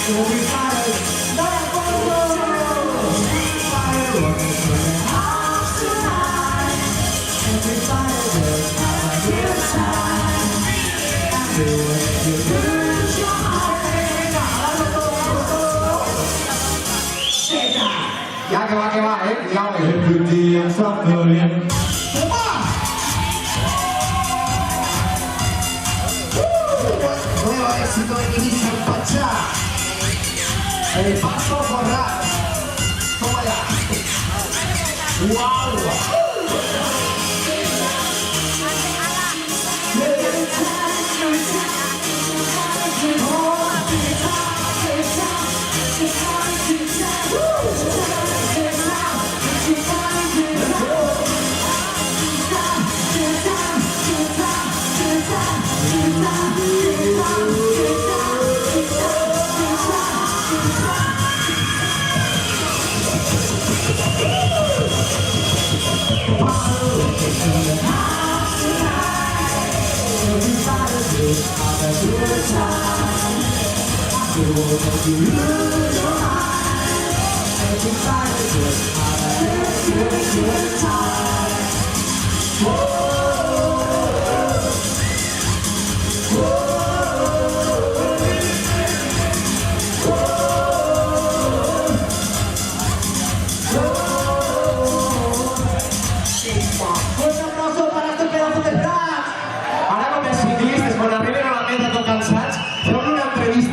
Ya que va, cuidado. Every day I'm suffering. Nuevo éxito de Inicio Pachá. El paso por rap. Toma ya. ¡Wow!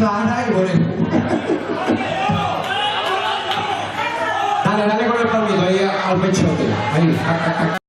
Ara i veurem. Dale con el palmito ahí al pechote. Ahí.